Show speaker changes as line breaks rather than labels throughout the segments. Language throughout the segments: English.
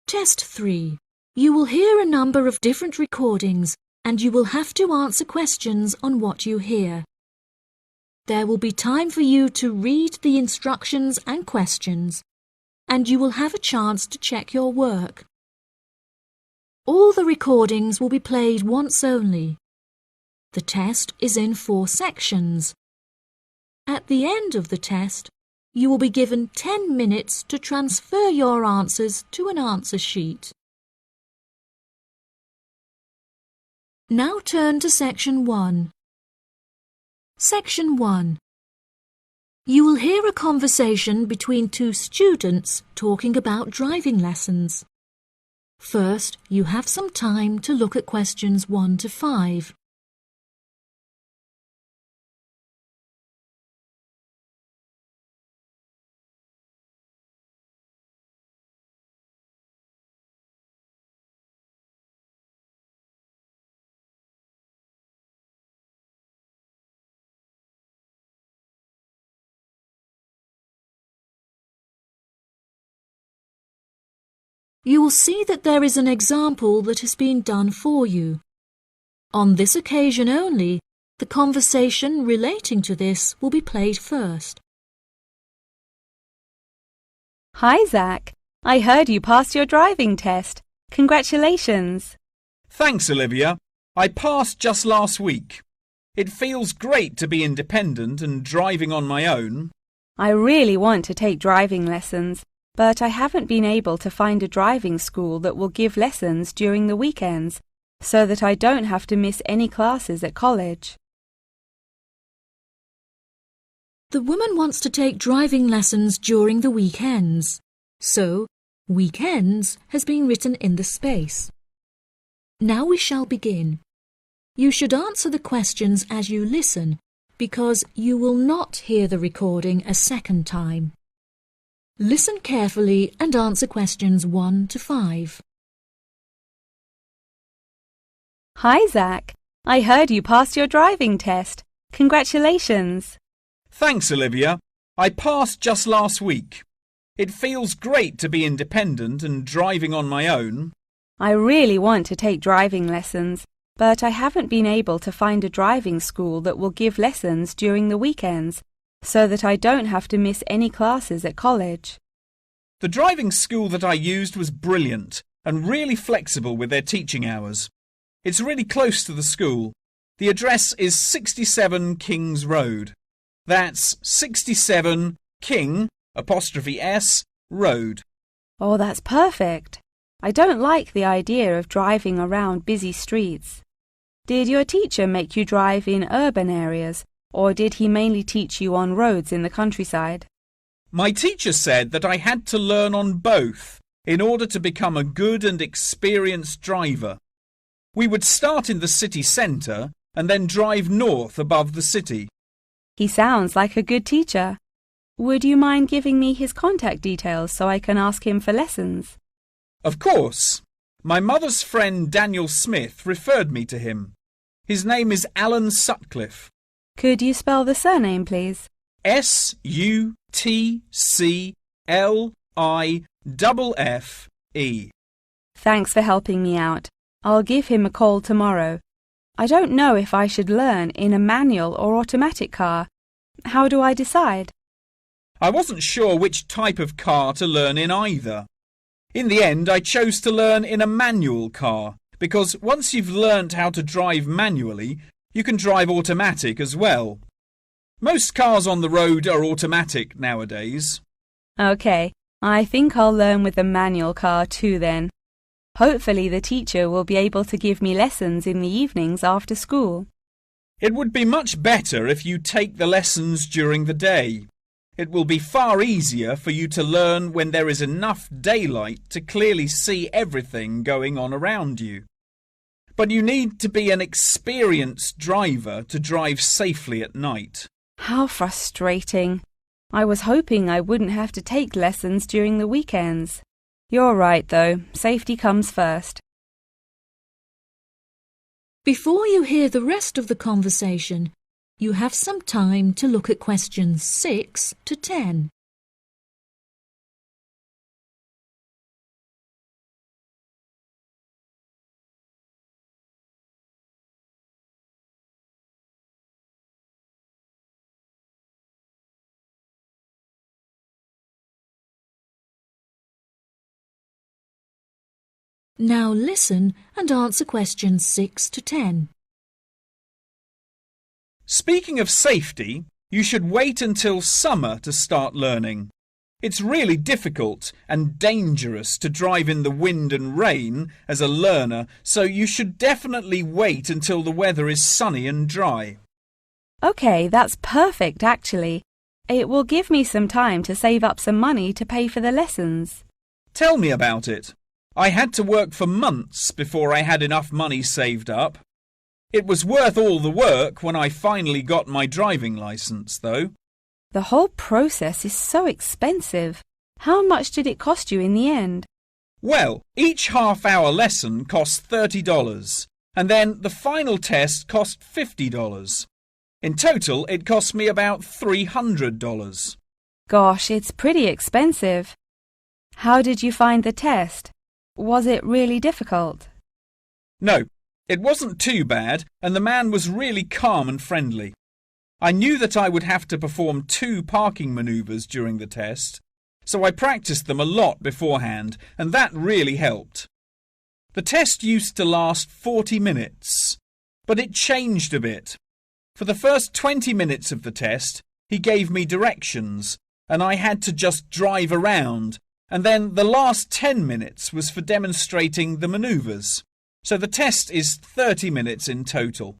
Test 3. You will hear a number of different recordings and you will have to answer questions on what you hear. There will be time for you to read the instructions and questions, and you will have a chance to check your work. All the recordings will be played once only. The test is in 4 sections. At the end of the test, you will be given 10 minutes to transfer your answers to an answer sheet. Now turn to Section 1. Section 1. You will hear a conversation between 2 students talking about driving lessons. First, you have some time to look at questions 1 to 5. You will see that there is an example that has been done for you. On this occasion only, the conversation relating to this will be played first.
Hi, Zach. I heard you passed your driving test. Congratulations.
Thanks, Olivia. I passed just last week. It feels great to be independent and driving on my own.
I really want to take driving lessons, but I haven't been able to find a driving school that will give lessons during the weekends, so that I don't have to miss any classes at college.
The woman wants to take driving lessons during the weekends, so weekends has been written in the space. Now we shall begin. You should answer the questions as you listen, because you will not hear the recording a second time. Listen carefully and answer questions 1 to 5.
Hi, Zach. I heard you passed your driving test. Congratulations.
Thanks, Olivia. I passed just last week. It feels great to be independent and driving on my own.
I really want to take driving lessons, but I haven't been able to find a driving school that will give lessons during the weekends, so that I don't have to miss any classes at college.
The driving school that I used was brilliant and really flexible with their teaching hours. It's really close to the school. The address is 67 Kings Road. That's 67 King '(S) Road.
Oh, that's perfect. I don't like the idea of driving around busy streets. Did your teacher make you drive in urban areas, or did he mainly teach you on roads in the countryside?
My teacher said that I had to learn on both in order to become a good and experienced driver. We would start in the city centre and then drive north above the city.
He sounds like a good teacher. Would you mind giving me his contact details so I can ask him for lessons?
Of course. My mother's friend Daniel Smith referred me to him. His name is Alan Sutcliffe.
Could you spell the surname, please?
Sutcliffe.
Thanks for helping me out. I'll give him a call tomorrow. I don't know if I should learn in a manual or automatic car. How do I decide?
I wasn't sure which type of car to learn in either. In the end, I chose to learn in a manual car because once you've learnt how to drive manually, you can drive automatic as well. Most cars on the road are automatic nowadays.
OK, I think I'll learn with a manual car too then. Hopefully the teacher will be able to give me lessons in the evenings after school.
It would be much better if you take the lessons during the day. It will be far easier for you to learn when there is enough daylight to clearly see everything going on around you. But you need to be an experienced driver to drive safely at night.
How frustrating. I was hoping I wouldn't have to take lessons during the weekends. You're right, though. Safety comes first.
Before you hear the rest of the conversation, you have some time to look at questions 6 to 10. Now listen and answer questions 6 to 10.
Speaking of safety, you should wait until summer to start learning. It's really difficult and dangerous to drive in the wind and rain as a learner, so you should definitely wait until the weather is sunny and dry.
OK, that's perfect actually. It will give me some time to save up some money to pay for the lessons.
Tell me about it. I had to work for months before I had enough money saved up. It was worth all the work when I finally got my driving licence, though.
The whole process is so expensive. How much did it cost you in the end?
Well, each half-hour lesson cost $30, and then the final test cost $50. In total, it cost me about $300.
Gosh, it's pretty expensive. How did you find the test? Was it really difficult?
No, it wasn't too bad, and the man was really calm and friendly. I knew that I would have to perform 2 parking manoeuvres during the test, so I practiced them a lot beforehand, and that really helped. The test used to last 40 minutes, but it changed a bit. For the first 20 minutes of the test, he gave me directions, and I had to just drive around, and then the last 10 minutes was for demonstrating the manoeuvres. So the test is 30 minutes in total.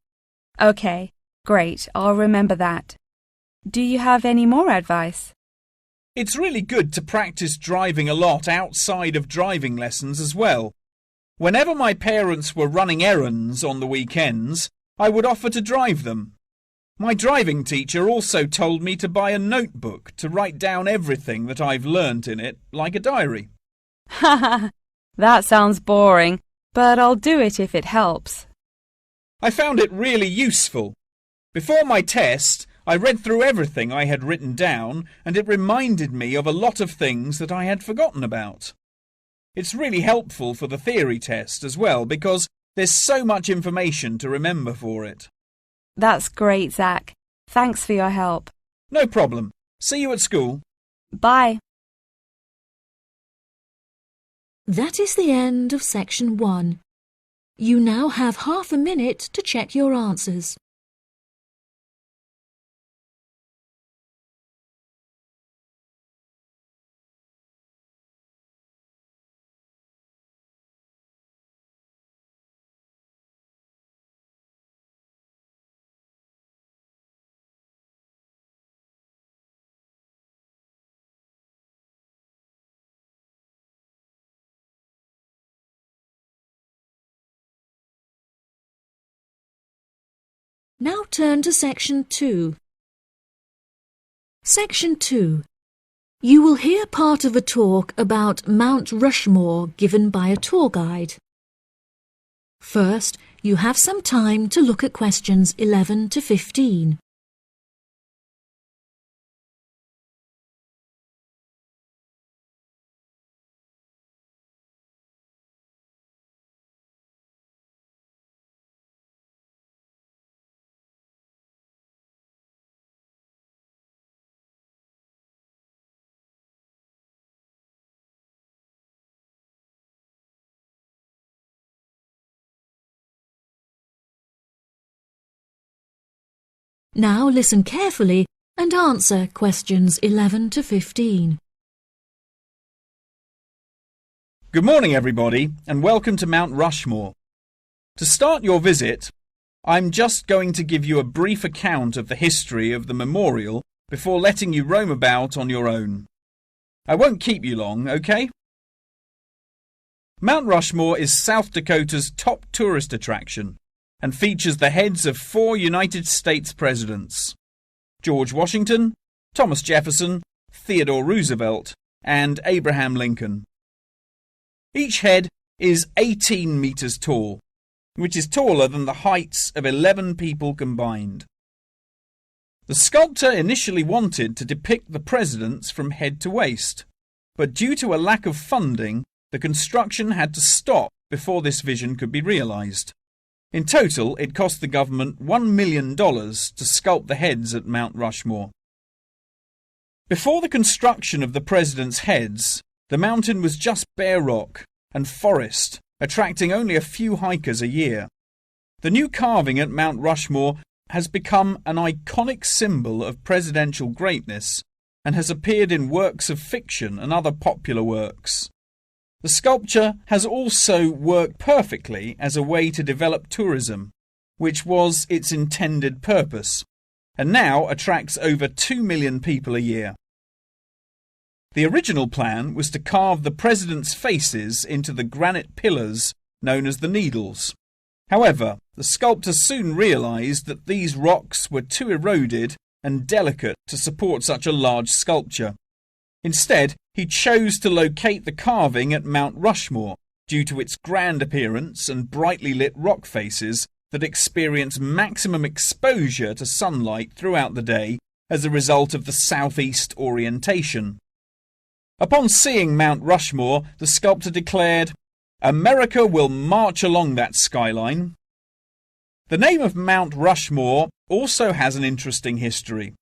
OK, great. I'll remember that. Do you have any more advice?
It's really good to practice driving a lot outside of driving lessons as well. Whenever my parents were running errands on the weekends, I would offer to drive them. My driving teacher also told me to buy a notebook to write down everything that I've learnt in it, like a diary.
Ha! That sounds boring, but I'll do it if it helps.
I found it really useful. Before my test, I read through everything I had written down, and it reminded me of a lot of things that I had forgotten about. It's really helpful for the theory test as well, because there's so much information to remember for it.
That's great, Zach. Thanks for your help.
No problem. See you at school.
Bye.
That is the end of section 1. You now have half a minute to check your answers. Now turn to section 2. Section 2. You will hear part of a talk about Mount Rushmore given by a tour guide. First, you have some time to look at questions 11 to 15. Now listen carefully and answer questions 11 to 15.
Good morning, everybody, and welcome to Mount Rushmore. To start your visit, I'm just going to give you a brief account of the history of the memorial before letting you roam about on your own. I won't keep you long, okay? Mount Rushmore is South Dakota's top tourist attraction and features the heads of 4 United States presidents: George Washington, Thomas Jefferson, Theodore Roosevelt, and Abraham Lincoln. Each head is 18 meters tall, which is taller than the heights of 11 people combined. The sculptor initially wanted to depict the presidents from head to waist, but due to a lack of funding, the construction had to stop before this vision could be realized. In total, it cost the government $1 million to sculpt the heads at Mount Rushmore. Before the construction of the presidents' heads, the mountain was just bare rock and forest attracting only a few hikers a year. The new carving at Mount Rushmore has become an iconic symbol of presidential greatness and has appeared in works of fiction and other popular works. The sculpture has also worked perfectly as a way to develop tourism, which was its intended purpose, and now attracts over 2 million people a year. The original plan was to carve the president's faces into the granite pillars known as the Needles. However, the sculptor soon realised that these rocks were too eroded and delicate to support such a large sculpture. Instead, he chose to locate the carving at Mount Rushmore due to its grand appearance and brightly lit rock faces that experience maximum exposure to sunlight throughout the day as a result of the southeast orientation. Upon seeing Mount Rushmore, the sculptor declared, "America will march along that skyline." The name of Mount Rushmore also has an interesting history.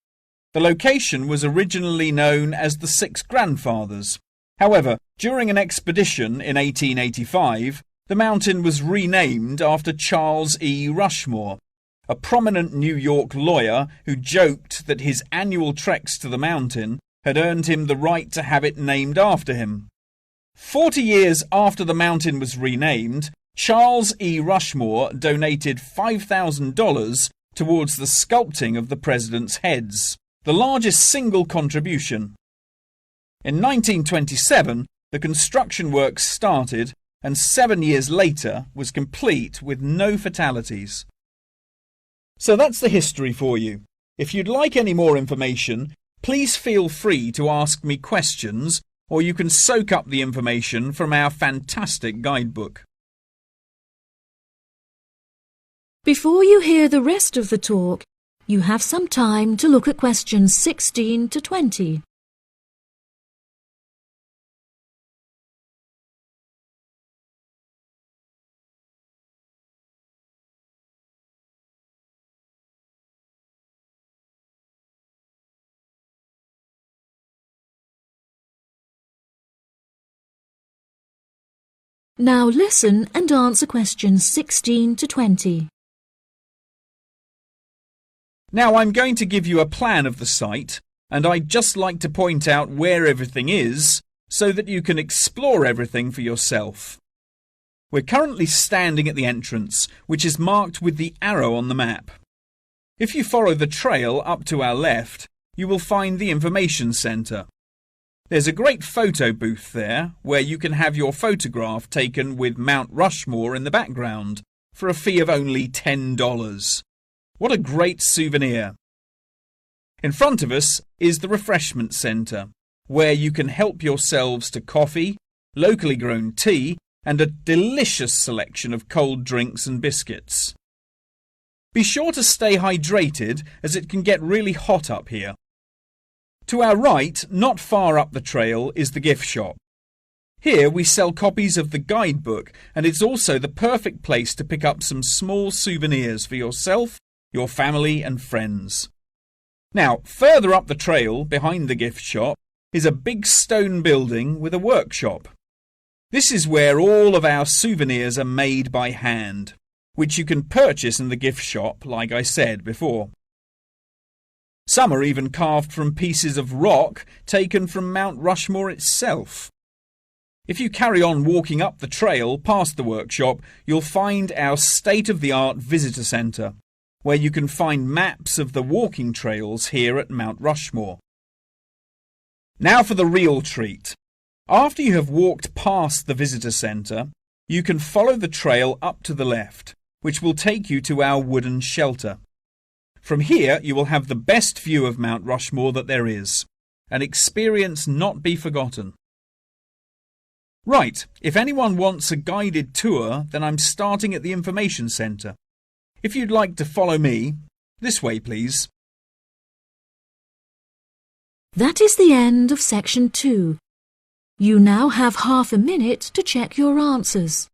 The location was originally known as the Six Grandfathers. However, during an expedition in 1885, the mountain was renamed after Charles E. Rushmore, a prominent New York lawyer who joked that his annual treks to the mountain had earned him the right to have it named after him. 40 years after the mountain was renamed, Charles E. Rushmore donated $5,000 towards the sculpting of the president's heads, the largest single contribution. In 1927, the construction works started and 7 years later was complete with no fatalities. So that's the history for you. If you'd like any more information, please feel free to ask me questions, or you can soak up the information from our fantastic guidebook.
Before you hear the rest of the talk, you have some time to look at questions 16 to 20. Now listen and answer questions 16 to 20.
Now I'm going to give you a plan of the site, and I'd just like to point out where everything is so that you can explore everything for yourself. We're currently standing at the entrance, which is marked with the arrow on the map. If you follow the trail up to our left, you will find the information centre. There's a great photo booth there where you can have your photograph taken with Mount Rushmore in the background for a fee of only $10. What a great souvenir! In front of us is the refreshment centre, where you can help yourselves to coffee, locally grown tea, and a delicious selection of cold drinks and biscuits. Be sure to stay hydrated as it can get really hot up here. To our right, not far up the trail, is the gift shop. Here we sell copies of the guidebook, and it's also the perfect place to pick up some small souvenirs for yourself, your family and friends. Now, further up the trail, behind the gift shop, is a big stone building with a workshop. This is where all of our souvenirs are made by hand, which you can purchase in the gift shop, like I said before. Some are even carved from pieces of rock taken from Mount Rushmore itself. If you carry on walking up the trail past the workshop, you'll find our state-of-the-art visitor centre, where you can find maps of the walking trails here at Mount Rushmore. Now for the real treat. After you have walked past the visitor centre, you can follow the trail up to the left, which will take you to our wooden shelter. From here you will have the best view of Mount Rushmore that there is, an experience not be forgotten. Right, if anyone wants a guided tour, then I'm starting at the information centre. If you'd like to follow me, this way please.
That is the end of section 2. You now have half a minute to check your answers.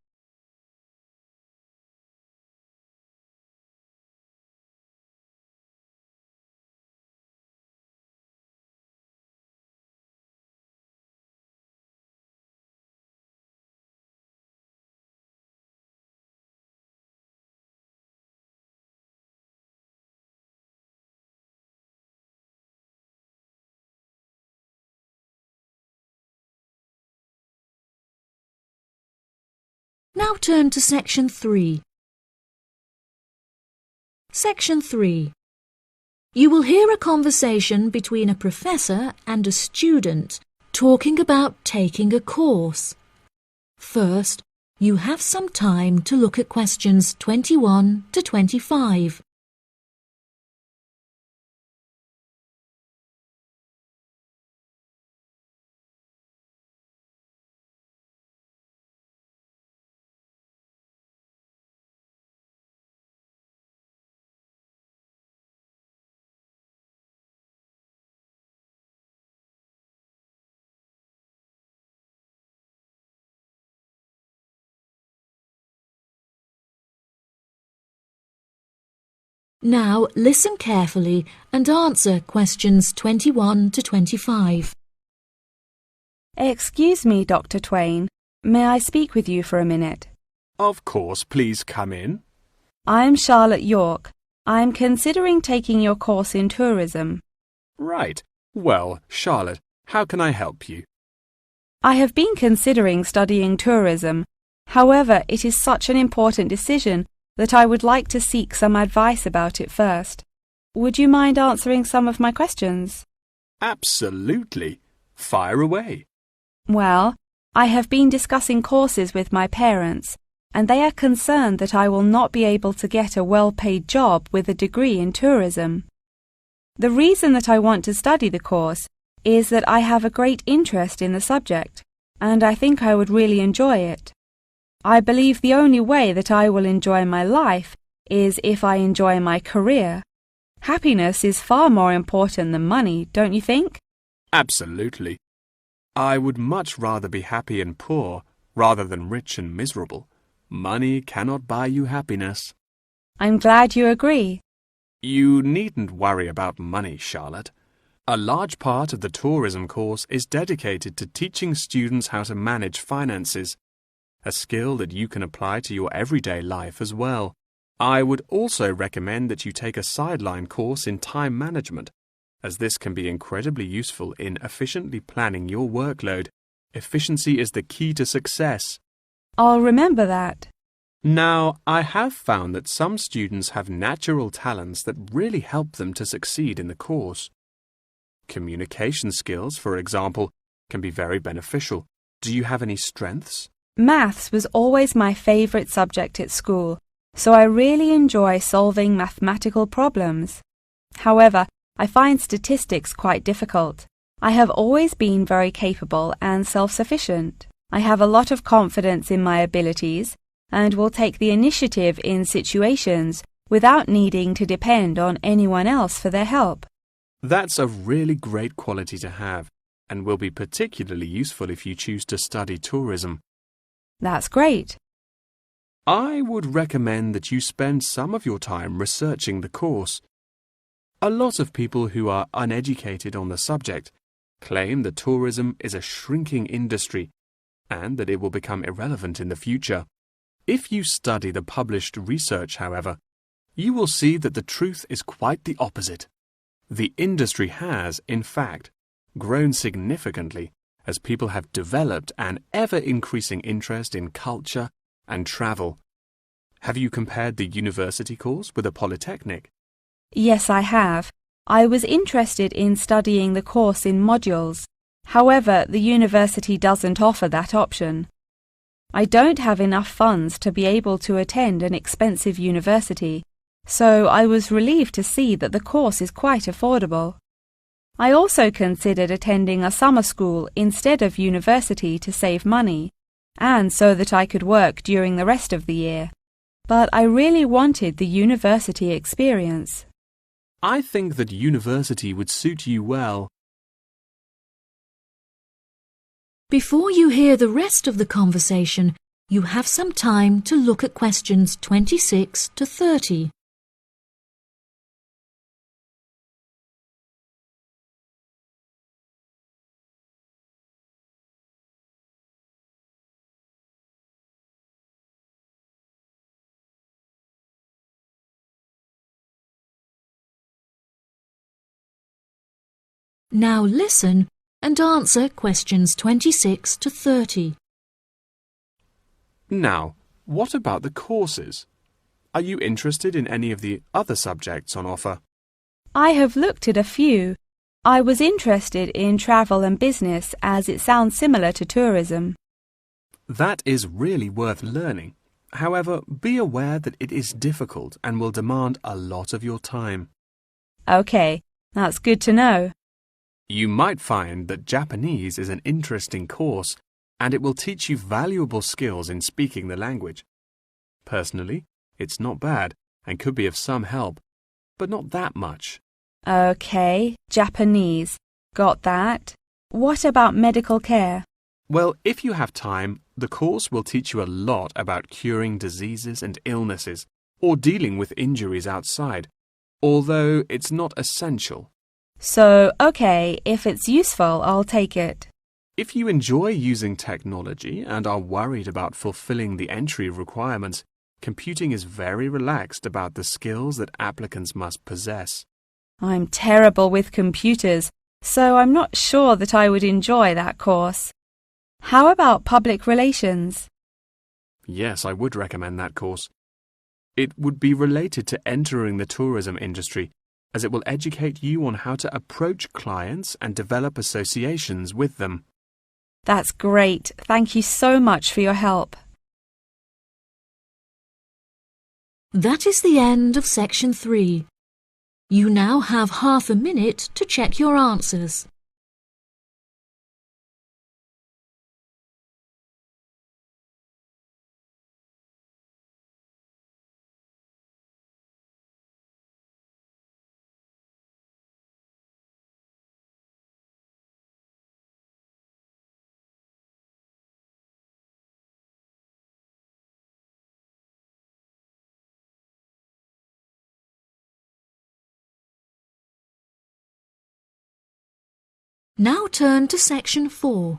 Now turn to Section 3. Section 3. You will hear a conversation between a professor and a student talking about taking a course. First, you have some time to look at questions 21 to 25. Now listen carefully and answer questions 21 to 25.
Excuse me, Dr. Twain. May I speak with you for a minute?
Of course, please come in.
I'm Charlotte York. I'm considering taking your course in tourism.
Right. Well, Charlotte, how can I help you?
I have been considering studying tourism. However, it is such an important decision that I would like to seek some advice about it first. Would you mind answering some of my questions?
Absolutely. Fire away.
Well, I have been discussing courses with my parents, and they are concerned that I will not be able to get a well-paid job with a degree in tourism. The reason that I want to study the course is that I have a great interest in the subject, and I think I would really enjoy it. I believe the only way that I will enjoy my life is if I enjoy my career. Happiness is far more important than money, don't you think?
Absolutely. I would much rather be happy and poor rather than rich and miserable. Money cannot buy you happiness.
I'm glad you agree.
You needn't worry about money, Charlotte. A large part of the tourism course is dedicated to teaching students how to manage finances, a skill that you can apply to your everyday life as well. I would also recommend that you take a sideline course in time management, as this can be incredibly useful in efficiently planning your workload. Efficiency is the key to success.
I'll remember that.
Now, I have found that some students have natural talents that really help them to succeed in the course. Communication skills, for example, can be very beneficial. Do you have any strengths?
Maths was always my favourite subject at school, so I really enjoy solving mathematical problems. However, I find statistics quite difficult. I have always been very capable and self-sufficient. I have a lot of confidence in my abilities and will take the initiative in situations without needing to depend on anyone else for their help.
That's a really great quality to have and will be particularly useful if you choose to study tourism.
That's great.
I would recommend that you spend some of your time researching the course. A lot of people who are uneducated on the subject claim that tourism is a shrinking industry and that it will become irrelevant in the future. If you study the published research, however, you will see that the truth is quite the opposite. The industry has, in fact, grown significantly as people have developed an ever-increasing interest in culture and travel. Have you compared the university course with a polytechnic?
Yes, I have. I was interested in studying the course in modules. However, the university doesn't offer that option. I don't have enough funds to be able to attend an expensive university, so I was relieved to see that the course is quite affordable. I also considered attending a summer school instead of university to save money, and so that I could work during the rest of the year. But I really wanted the university experience.
I think that university would suit you well.
Before you hear the rest of the conversation, you have some time to look at questions 26 to 30. Now listen and answer questions 26 to 30.
Now, What about the courses? Are you interested in any of the other subjects on offer?
I have looked at a few. I was interested in travel and business as it sounds similar to tourism.
That is really worth learning. However, be aware that it is difficult and will demand a lot of your time.
Okay, that's good to know.
You might find that Japanese is an interesting course and it will teach you valuable skills in speaking the language. Personally, it's not bad and could be of some help, but not that much.
Okay, Japanese. Got that. What about medical care?
Well, if you have time, the course will teach you a lot about curing diseases and illnesses or dealing with injuries outside, although it's not essential.
So, okay, if it's useful, I'll take it.
If you enjoy using technology and are worried about fulfilling the entry requirements, computing is very relaxed about the skills that applicants must possess.
I'm terrible with computers, so I'm not sure that I would enjoy that course. How about public relations?
Yes, I would recommend that course. It would be related to entering the tourism industry, as it will educate you on how to approach clients and develop associations with them.
That's great. Thank you so much for your help.
That is the end of section 3. You now have half a minute to check your answers. Now turn to section 4.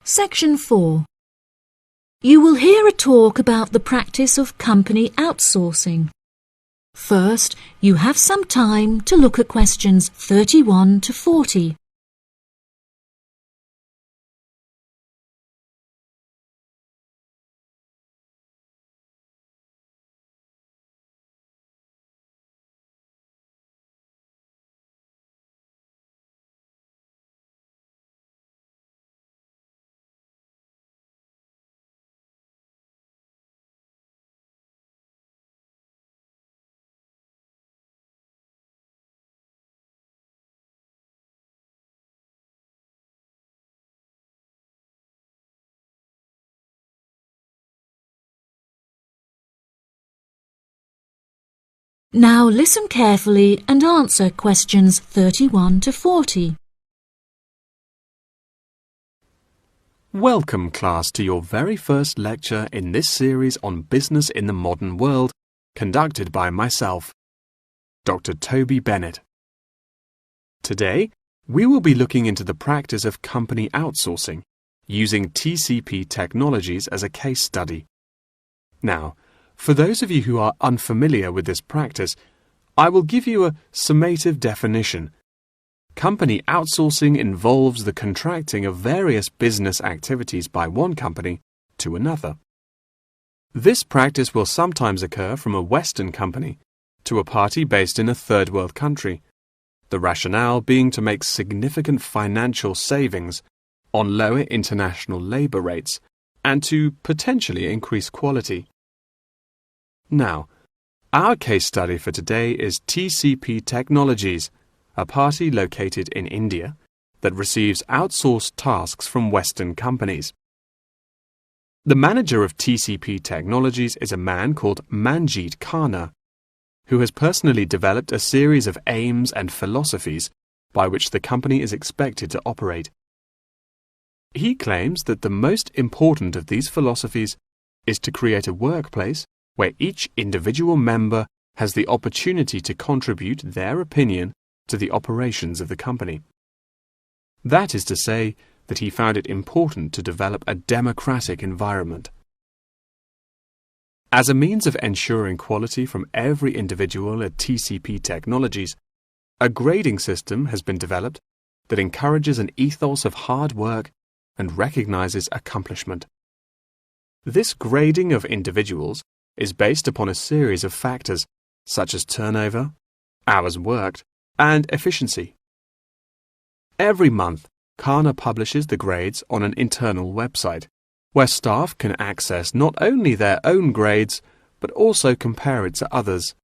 Section 4. You will hear a talk about the practice of company outsourcing. First, you have some time to look at questions 31 to 40. Now listen carefully and answer questions 31 to 40.
Welcome, class, to your very first lecture in this series on business in the modern world, conducted by myself, Dr. Toby Bennett. Today, we will be looking into the practice of company outsourcing, using TCP technologies as a case study. Now, for those of you who are unfamiliar with this practice, I will give you a summative definition. Company outsourcing involves the contracting of various business activities by one company to another. This practice will sometimes occur from a Western company to a party based in a third world country, the rationale being to make significant financial savings on lower international labour rates and to potentially increase quality. Now, our case study for today is TCP Technologies, a party located in India that receives outsourced tasks from Western companies. The manager of TCP Technologies is a man called Manjeet Khanna, who has personally developed a series of aims and philosophies by which the company is expected to operate. He claims that the most important of these philosophies is to create a workplace where each individual member has the opportunity to contribute their opinion to the operations of the company. That is to say that he found it important to develop a democratic environment. As a means of ensuring quality from every individual at TCP Technologies, a grading system has been developed that encourages an ethos of hard work and recognizes accomplishment. This grading of individuals is based upon a series of factors such as turnover, hours worked, and efficiency. Every month, Kana publishes the grades on an internal website, where staff can access not only their own grades, but also compare it to others.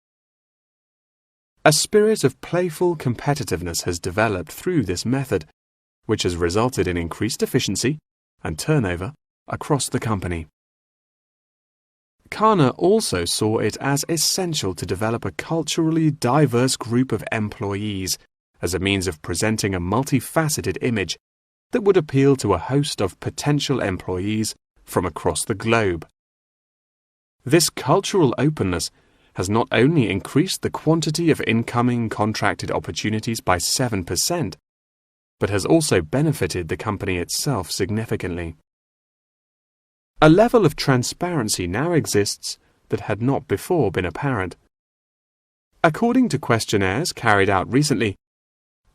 A spirit of playful competitiveness has developed through this method, which has resulted in increased efficiency and turnover across the company. Kana also saw it as essential to develop a culturally diverse group of employees as a means of presenting a multifaceted image that would appeal to a host of potential employees from across the globe. This cultural openness has not only increased the quantity of incoming contracted opportunities by 7%, but has also benefited the company itself significantly. A level of transparency now exists that had not before been apparent. According to questionnaires carried out recently,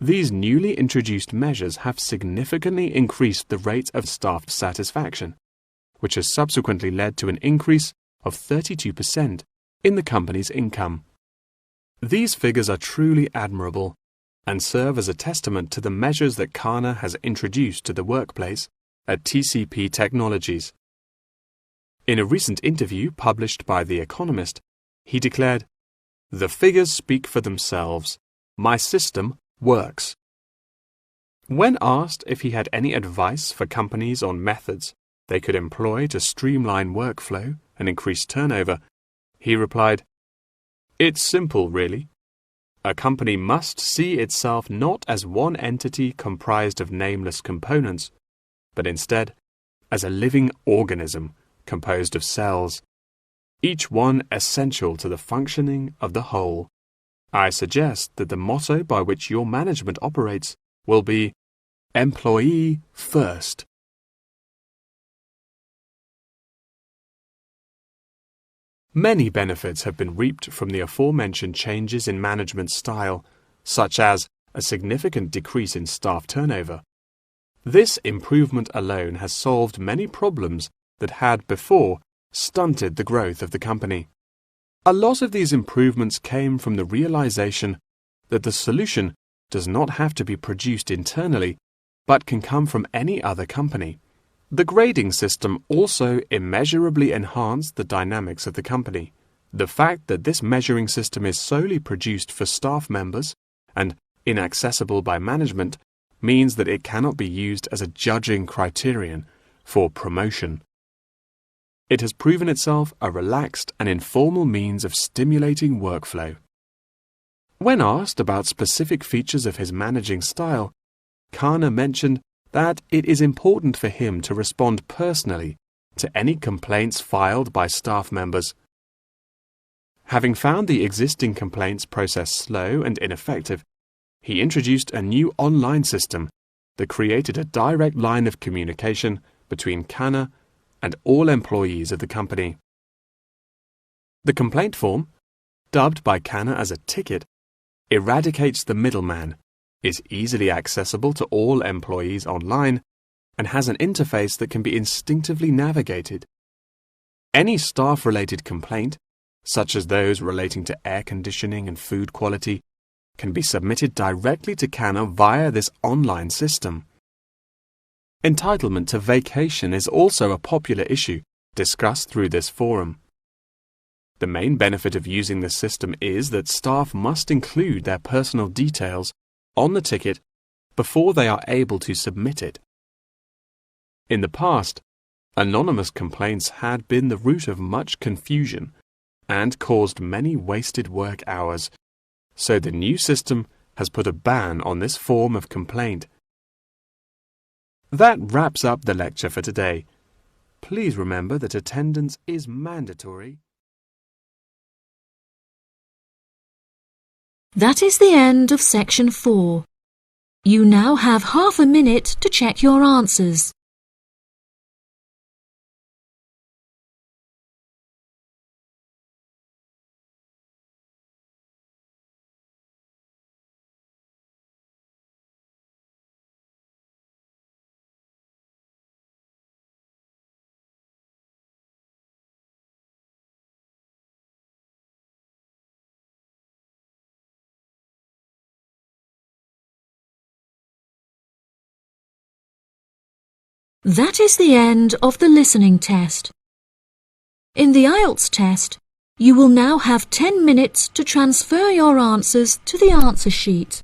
these newly introduced measures have significantly increased the rate of staff satisfaction, which has subsequently led to an increase of 32% in the company's income. These figures are truly admirable and serve as a testament to the measures that Kana has introduced to the workplace at TCP Technologies. In a recent interview published by The Economist, he declared, "The figures speak for themselves. My system works." When asked if he had any advice for companies on methods they could employ to streamline workflow and increase turnover, he replied, "It's simple, really. A company must see itself not as one entity comprised of nameless components, but instead as a living organism composed of cells, each one essential to the functioning of the whole. I suggest that the motto by which your management operates will be Employee First." Many benefits have been reaped from the aforementioned changes in management style, such as a significant decrease in staff turnover. This improvement alone has solved many problems that had before stunted the growth of the company. A lot of these improvements came from the realization that the solution does not have to be produced internally, but can come from any other company. The grading system also immeasurably enhanced the dynamics of the company. The fact that this measuring system is solely produced for staff members and inaccessible by management means that it cannot be used as a judging criterion for promotion. It has proven itself a relaxed and informal means of stimulating workflow. When asked about specific features of his managing style, Kana mentioned that it is important for him to respond personally to any complaints filed by staff members. Having found the existing complaints process slow and ineffective, he introduced a new online system that created a direct line of communication between Kana and all employees of the company. The complaint form, dubbed by Kana as a ticket, eradicates the middleman, is easily accessible to all employees online, and has an interface that can be instinctively navigated. Any staff-related complaint, such as those relating to air conditioning and food quality, can be submitted directly to Kana via this online system. Entitlement to vacation is also a popular issue discussed through this forum. The main benefit of using this system is that staff must include their personal details on the ticket before they are able to submit it. In the past, anonymous complaints had been the root of much confusion and caused many wasted work hours, so the new system has put a ban on this form of complaint. That wraps up the lecture for today. Please remember that attendance is mandatory.
That is the end of section 4. You now have half a minute to check your answers. That is the end of the listening test. In the IELTS test, you will now have 10 minutes to transfer your answers to the answer sheet.